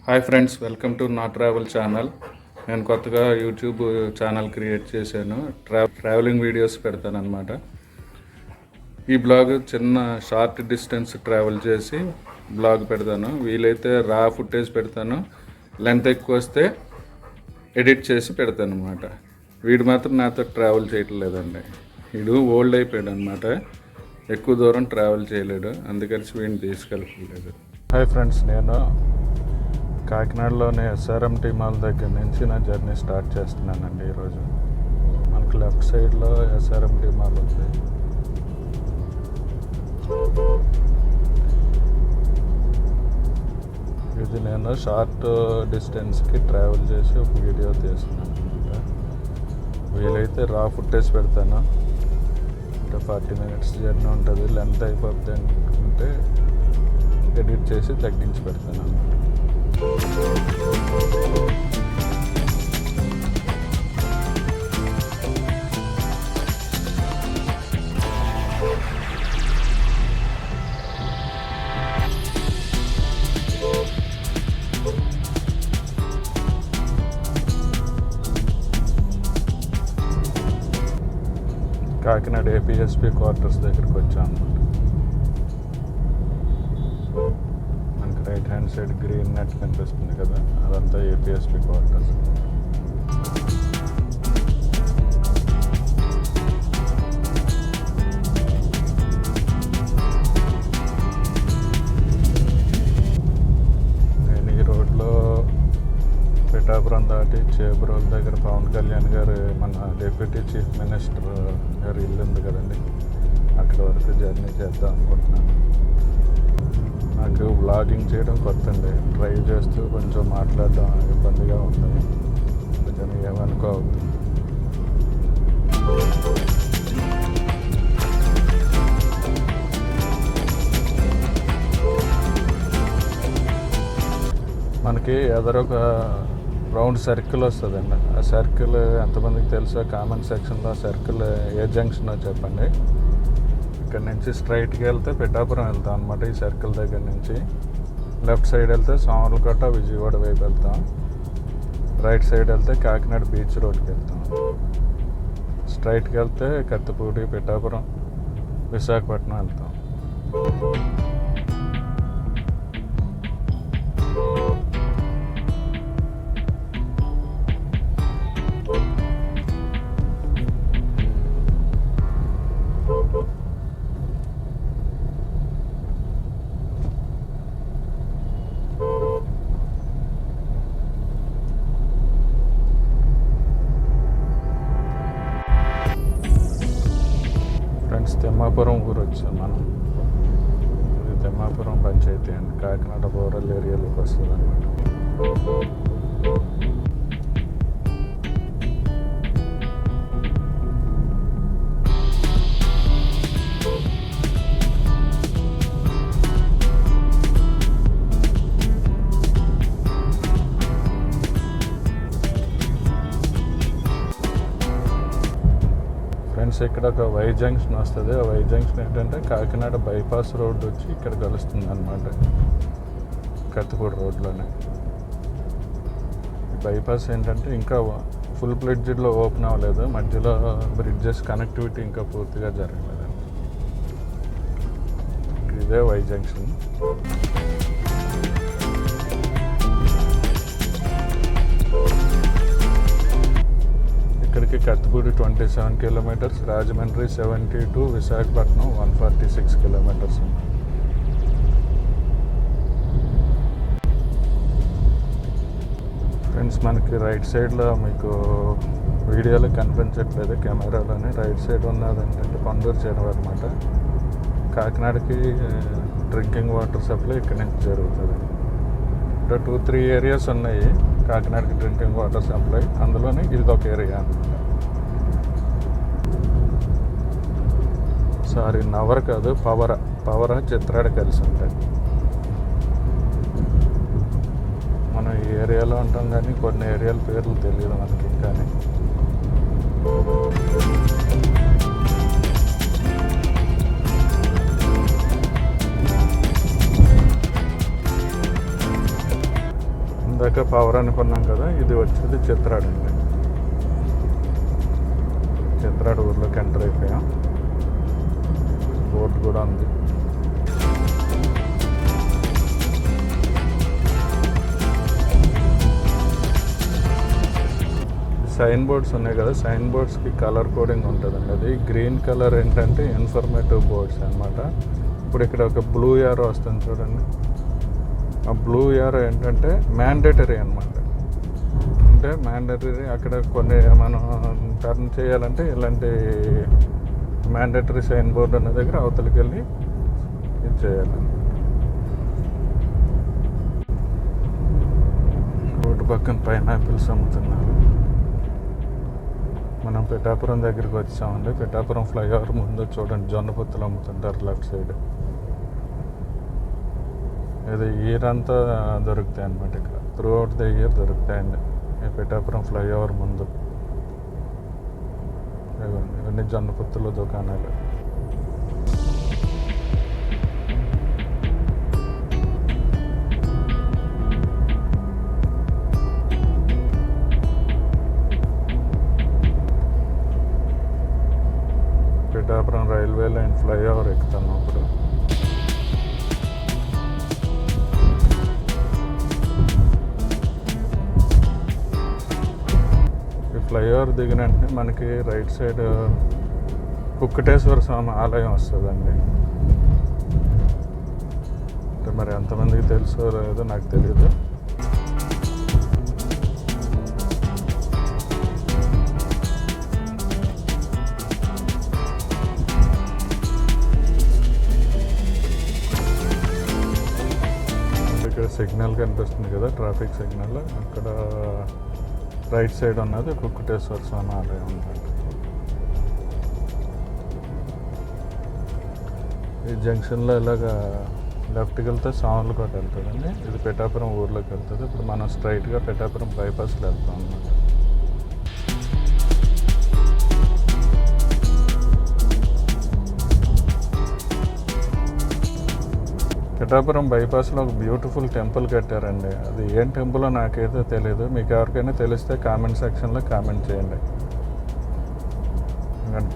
Hi friends, welcome to నా travel channel. నేను కొత్తగా యూట్యూబ్ ఛానల్ క్రియేట్ చేశాను. ట్రావెలింగ్ వీడియోస్ పెడతాను అనమాట. ఈ బ్లాగ్ చిన్న షార్ట్ డిస్టెన్స్ ట్రావెల్ చేసి బ్లాగ్ పెడతాను. వీలైతే రా ఫుటేజ్ పెడతాను, లెంత్ ఎక్కువ వస్తే ఎడిట్ చేసి పెడతాను అనమాట. వీడు మాత్రం నాతో ట్రావెల్ చేయట్లేదండి. వీడు ఓల్డ్ అయిపోయాడు అనమాట, ఎక్కువ దూరం ట్రావెల్ చేయలేడు, అందుకని వీడిని తీసుకెళ్ళలేదు. హాయ్ ఫ్రెండ్స్, నేను కాకినాడలోని ఎస్ఆర్ఎంటీ మాల్ దగ్గర నుంచి నా జర్నీ స్టార్ట్ చేస్తున్నానండి. ఈరోజు మనకు లెఫ్ట్ సైడ్లో ఎస్ఆర్ఎంటీ మాల్ ఉంది. ఇది నేను షార్ట్ డిస్టెన్స్కి ట్రావెల్ చేసి ఒక వీడియో తీస్తున్నాను అనమాట. వీలైతే రా ఫుటేజ్ పెడతాను. అంటే 40 minutes జర్నీ ఉంటుంది, లెంత్ అయిపోద్ది అనుకుంటే ఎడిట్ చేసి తగ్గించి పెడతాను అనమాట. కాకినాడ ఏపీఎస్పీ క్వార్టర్స్ దగ్గరికి వచ్చాం అన్నమాట. మనకి right hand side green net కనిపిస్తుంది కదా, అదంతా ఏపీఎస్పీ క్వార్టర్స్. నేను ఈ రోడ్లో పిఠాపురం దాటి చేబ్రోల్ దగ్గర పవన్ కళ్యాణ్ గారు, మన డిప్యూటీ చీఫ్ మినిస్టర్ గారు ఇల్లు ఉంది కదండి, అక్కడ వరకు జర్నీ చేద్దాం అనుకుంటున్నాను. నాకు వ్లాగింగ్ చేయడం కొత్త అండి, డ్రైవ్ చేస్తూ కొంచెం మాట్లాడడం ఇబ్బందిగా ఉంది, కొంచెం ఏమనుకోవద్దు. మనకి ఎదరొక రౌండ్ సర్కిల్ వస్తుందండి. ఆ సర్కిల్ ఎంతమందికి తెలుసో కామెంట్ సెక్షన్లో సర్కిల్ ఏ జంక్షనో చెప్పండి. ఇక్కడ నుంచి స్ట్రైట్కి వెళ్తే పిఠాపురం వెళ్తాం అనమాట. ఈ సర్కిల్ దగ్గర నుంచి లెఫ్ట్ సైడ్ వెళ్తే సామర్లకోట విజయవాడ వైపు వెళ్తాం. రైట్ సైడ్ వెళ్తే కాకినాడ బీచ్ రోడ్కి వెళ్తాం. స్ట్రైట్కి వెళ్తే కత్తిపూడి, పిఠాపురం, విశాఖపట్నం వెళ్తాం. తిమ్మాపురం ఊరు వచ్చాం మనం. ఇది తిమ్మాపురం పంచాయతీ అండి, కాకినాడ రూరల్ ఏరియాలోకి వస్తుంది అనమాట. ఇక్కడ ఒక వై జంక్షన్ వస్తుంది. ఆ వై జంక్షన్ ఏంటంటే కాకినాడ బైపాస్ రోడ్ వచ్చి ఇక్కడ కలుస్తుంది అనమాట, కత్తిపూడి రోడ్లోనే. బైపాస్ ఏంటంటే ఇంకా ఫుల్ ఫ్లెడ్జ్డ్లో ఓపెన్ అవ్వలేదు, మధ్యలో బ్రిడ్జెస్ కనెక్టివిటీ ఇంకా పూర్తిగా జరగలేదు. ఇదే వై జంక్షన్. ఇక్కడికి Kathipudi 27 kilometers, Rajahmundry 72, Visakhapatnam 146 kilometers. Friends, మనకి రైట్ సైడ్లో మీకు వీడియోలో కనిపించట్లేదు, కెమెరాలోనే రైట్ సైడ్ ఉన్నది ఏంటంటే పండూరు చెరువు అనమాట. కాకినాడకి డ్రింకింగ్ వాటర్ సప్లై ఇక్కడి నుంచి జరుగుతుంది. ఇక్కడ 2-3 ఏరియాస్ ఉన్నాయి కాకినాడకి డ్రింకింగ్ వాటర్ సప్లై, అందులోనే ఇది ఒక ఏరియా అనమాట. సారీ, నవర కాదు, పవర చిత్రాడ కలిసి ఉంటాయి. మనం ఈ ఏరియాలో ఉంటాం కానీ కొన్ని ఏరియాల పేర్లు తెలియదు మనకి కానీ. ఇందాక పవర్ అనుకున్నాం కదా, ఇది వచ్చేది చిత్రాడు అండి. చిత్రాడు ఊర్లోకి ఎంటర్ అయిపోయాం. బోర్డు కూడా ఉంది. సైన్ బోర్డ్స్ ఉన్నాయి కదా, సైన్ బోర్డ్స్కి కలర్ కోడింగ్ ఉంటుందండి. అది గ్రీన్ కలర్ ఏంటంటే ఇన్ఫర్మేటివ్ బోర్డ్స్ అనమాట. ఇప్పుడు ఇక్కడ ఒక బ్లూ యారో వస్తుంది చూడండి. ఆ బ్లూ యారో ఏంటంటే మ్యాండేటరీ అనమాట. అంటే మ్యాండేటరీ అక్కడ కొన్ని మనం టర్న్ చేయాలంటే ఇలాంటి మ్యాండేటరీ సైన్ బోర్డ్ అన్న దగ్గర అవతలికి వెళ్ళి ఇది చేయాలి. రోడ్డు పక్కన పైనాపిల్స్ అమ్ముతున్నారు. మనం పిఠాపురం దగ్గరికి వచ్చామండి. పిఠాపురం ఫ్లైఓవర్ ముందు చూడండి జొన్న పొత్తులు అమ్ముతుంటారు లెఫ్ట్ సైడ్. ఇది ఇయర్ అంతా దొరుకుతాయి అన్నమాట. ఇక్కడ త్రూ అవుట్ ద ఇయర్ దొరుకుతాయండి ఈ పిఠాపురం ఫ్లైఓవర్ ముందు. ఇవన్నీ జొన్న పొత్తుల దుకాణాలు. పిఠాపురం రైల్వే లైన్ ఫ్లైఓవర్ ఎక్కుతాను అప్పుడు. ఈ ఫ్లైఓవర్ దిగిన వెంటనే మనకి రైట్ సైడ్ కుక్కటేశ్వర స్వామి ఆలయం వస్తుందండి. అంటే మరి ఎంతమందికి తెలుసో లేదో నాకు తెలియదు. సిగ్నల్ కనిపిస్తుంది కదా, ట్రాఫిక్ సిగ్నల్. అక్కడ రైట్ సైడ్ ఉన్నది కుక్కటేశ్వర స్వామి ఆలయం అన్నమాట. ఈ జంక్షన్లో ఇలాగా లెఫ్ట్కి వెళ్తే సామర్లకోట వెళ్తుందండి. ఇది పిఠాపురం ఊర్లోకి వెళ్తుంది. ఇప్పుడు మనం స్ట్రైట్గా పిఠాపురం బైపాస్లో వెళ్తాం అన్నమాట. పిఠాపురం బైపాస్లో ఒక బ్యూటిఫుల్ టెంపుల్ కట్టారండి. అది ఏం టెంపులో నాకైతే తెలియదు. మీకు ఎవరికైనా తెలిస్తే కామెంట్ సెక్షన్లో కామెంట్ చేయండి.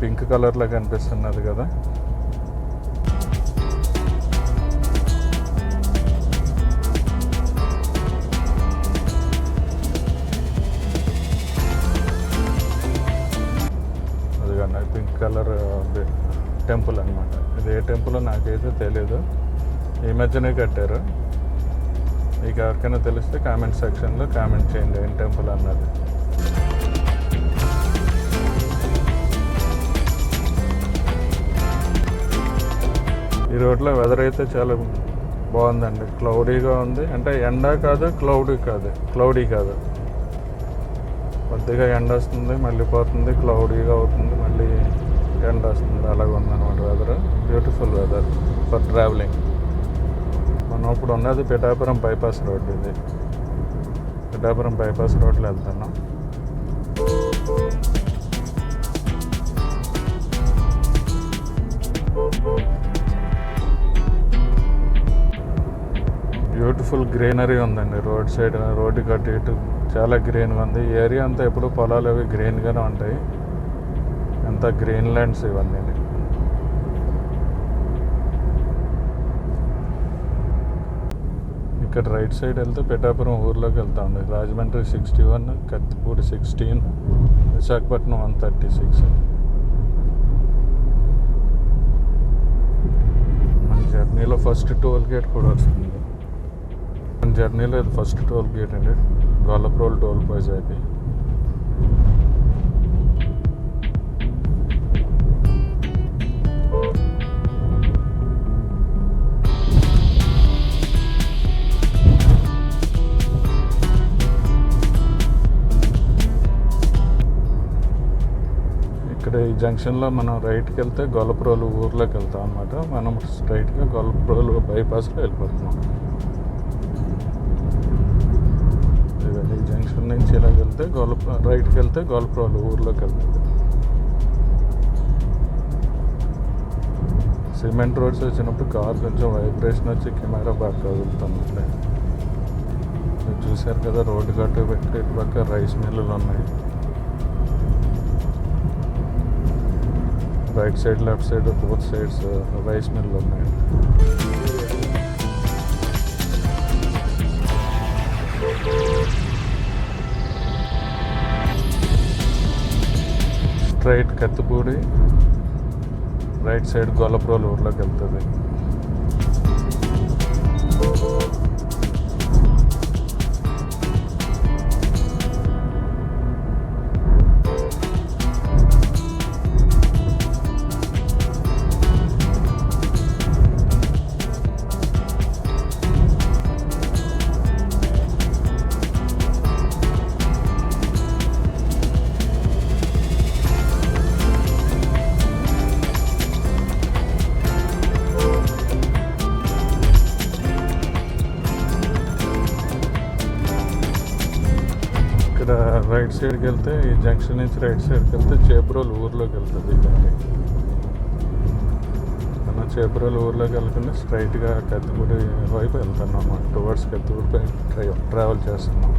పింక్ కలర్లో కనిపిస్తున్నది కదా, అదిగండి పింక్ కలర్ టెంపుల్ అనమాట. ఇది ఏ టెంపులో నాకైతే తెలియదు. ఈ మధ్యనే కట్టారు. మీకు ఎవరికైనా తెలిస్తే కామెంట్ సెక్షన్లో కామెంట్ చేయండి ఏం టెంపుల్ అన్నది. ఈ రోడ్లో వెదర్ అయితే చాలా బాగుందండి. క్లౌడీగా ఉంది. అంటే ఎండ కాదు, క్లౌడీ కాదు. కొద్దిగా ఎండ వస్తుంది, మళ్ళీ పోతుంది, క్లౌడీగా అవుతుంది, మళ్ళీ ఎండ వస్తుంది. అలాగ ఉందన్నమాట weather. Beautiful weather for travelling. మనం ఇప్పుడు ఉన్నది పిఠాపురం బైపాస్ రోడ్. ఇది పిఠాపురం బైపాస్ రోడ్లో వెళ్తున్నాం. బ్యూటిఫుల్ గ్రీనరీ ఉందండి రోడ్ సైడ్. రోడ్డు కట్టి ఇటు చాలా గ్రీన్గా ఉంది. ఈ ఏరియా అంతా ఎప్పుడు పొలాలు అవి గ్రీన్గానే ఉంటాయి. అంతా గ్రీన్ ల్యాండ్స్ ఇవన్నీ. ఇక్కడ రైట్ సైడ్ వెళ్తే పిఠాపురం ఊర్లోకి వెళ్తా ఉంది. రాజమండ్రి 61, కత్తిపూడి 16, విశాఖపట్నం 136. మన జర్నీలో ఫస్ట్ టోల్ గేట్ కూడా వస్తుంది. మన జర్నీలో ఇది ఫస్ట్ టోల్ గేట్ అండి, గొల్లప్రోలు టోల్ ప్లాజాకి. ఇక్కడ ఈ జంక్షన్లో మనం రైట్కి వెళ్తే గొల్లప్రోలు ఊర్లోకి వెళ్తాం అన్నమాట. మనం స్ట్రైట్గా గొల్లప్రోలు బైపాస్లో వెళ్ళిపోతున్నాం. ఈ జంక్షన్ నుంచి ఇలా వెళ్తే రైట్కి వెళ్తే గొల్లప్రోలు ఊర్లోకి వెళ్తుంది. సిమెంట్ రోడ్స్ వచ్చినప్పుడు కార్ కొంచెం వైబ్రేషన్ వచ్చి కెమెరా బాగా కదులుతుంది. చూశారు కదా, రోడ్డు గట్టు పెట్టి ఇటు పక్క రైస్ మిల్లులు ఉన్నాయి. Right side left side both sides rice mill ఉన్నాయి. Straight Kathipudi, right side Gollaprolu ఊర్లోకి వెళ్తుంది. రైట్ సైడ్కి వెళ్తే ఈ జంక్షన్ నుంచి రైట్ సైడ్కి వెళ్తే చేబ్రోలు ఊర్లోకి వెళ్తుంది. దాన్ని మనం చేబ్రోలు ఊర్లోకి వెళ్ళకుండా స్ట్రైట్గా కత్తిపూడి వైపు వెళ్తున్నాం అన్నమాట. టువర్డ్స్ కత్తిపూడి ట్రావెల్ చేస్తున్నాం.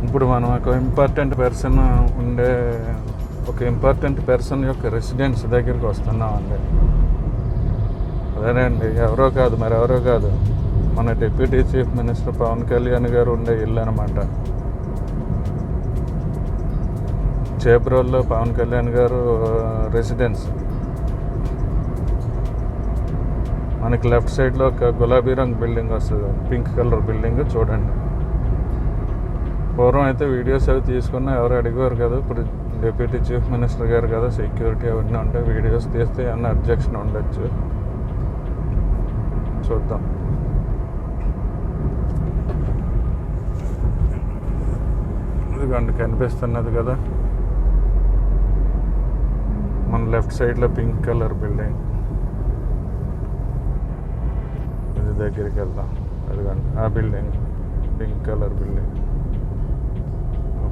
ఇప్పుడు మనం ఒక ఇంపార్టెంట్ పర్సన్ యొక్క రెసిడెన్స్ దగ్గరికి వస్తున్నాం అండి. అదేనండి, ఎవరో కాదు, మరెవరో కాదు, మన deputy chief minister Pawan Kalyan గారు ఉండే ఇల్లు అనమాట. చేబ్రోల్లో పవన్ కళ్యాణ్ గారు రెసిడెన్స్. మనకి లెఫ్ట్ సైడ్లో ఒక గులాబీ రంగు బిల్డింగ్ వస్తుంది, పింక్ కలర్ బిల్డింగ్ చూడండి. పూర్వం అయితే వీడియోస్ అవి తీసుకున్నా ఎవరు అడిగేవారు కదా. ఇప్పుడు డిప్యూటీ చీఫ్ మినిస్టర్ గారు కదా, సెక్యూరిటీ అవన్నీ ఉంటాయి. వీడియోస్ తీస్తే ఏమన్నా అబ్జెక్షన్ ఉండొచ్చు. చూద్దాం. ఇదిగోండి కనిపిస్తున్నది కదా మన లెఫ్ట్ సైడ్లో పింక్ కలర్ బిల్డింగ్. ఇది దగ్గరికి వెళ్దాం. అదిగోండి ఆ building, pink colour building.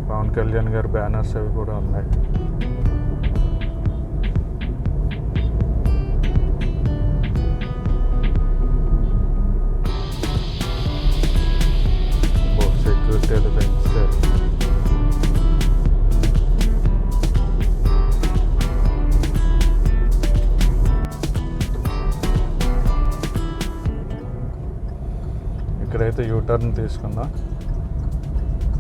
Pawan Kalyan గారి బ్యానర్స్ అవి కూడా ఉన్నాయి. సెక్యూరిటీ అది పెంచారు. ఇక్కడైతే యూటర్న్ తీసుకుందాం.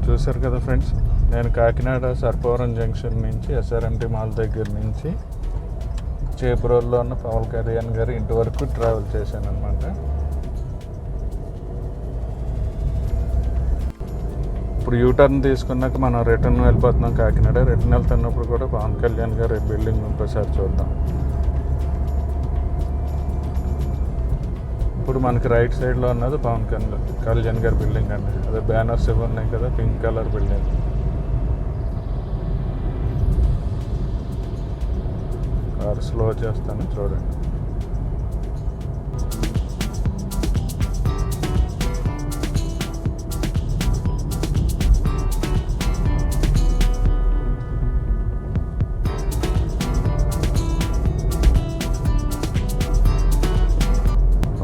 చూశారు కదా ఫ్రెండ్స్, నేను కాకినాడ సర్పవరం జంక్షన్ నుంచి ఎస్ఆర్ఎంటీ మాల్ దగ్గర నుంచి చేబ్రోల్లో ఉన్న పవన్ కళ్యాణ్ గారి ఇంటి వరకు ట్రావెల్ చేశాను అనమాట. ఇప్పుడు యూటర్న్ తీసుకున్నాక మనం రిటర్న్ వెళ్ళిపోతున్నాం కాకినాడ. రిటర్న్ వెళ్తున్నప్పుడు కూడా పవన్ కళ్యాణ్ గారి బిల్డింగ్ ఇంకోసారి చూద్దాం. ఇప్పుడు మనకి రైట్ సైడ్లో ఉన్నది పవన్ కళ్యాణ్ గారి బిల్డింగ్ అండి. అదే బ్యానర్స్ ఇవి ఉన్నాయి కదా, pink colour building. Car slow చేస్తాను చూడండి.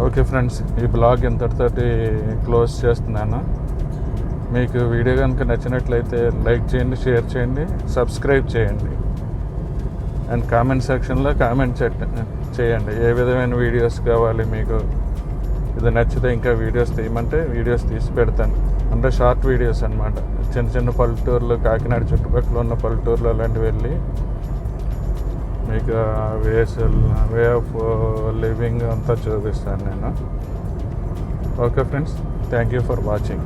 ఓకే ఫ్రెండ్స్, ఈ బ్లాగ్ ఇంతటితోటి క్లోజ్ చేస్తున్నాను. మీకు వీడియో కనుక నచ్చినట్లయితే లైక్ చేయండి, షేర్ చేయండి, సబ్స్క్రైబ్ చేయండి. అండ్ కామెంట్ సెక్షన్లో కామెంట్ చేయండి ఏ విధమైన వీడియోస్ కావాలి మీకు. ఇది నచ్చితే ఇంకా వీడియోస్ తీయమంటే వీడియోస్ తీసి పెడతాను. అంటే షార్ట్ వీడియోస్ అనమాట. చిన్న చిన్న పల్లెటూర్లు, కాకినాడ చుట్టుపక్కల ఉన్న పల్లెటూర్లు అలాంటివి వెళ్ళి మీకు వే ఆఫ్ లివింగ్ అంతా చూపిస్తాను నేను. Okay friends, thank you for watching.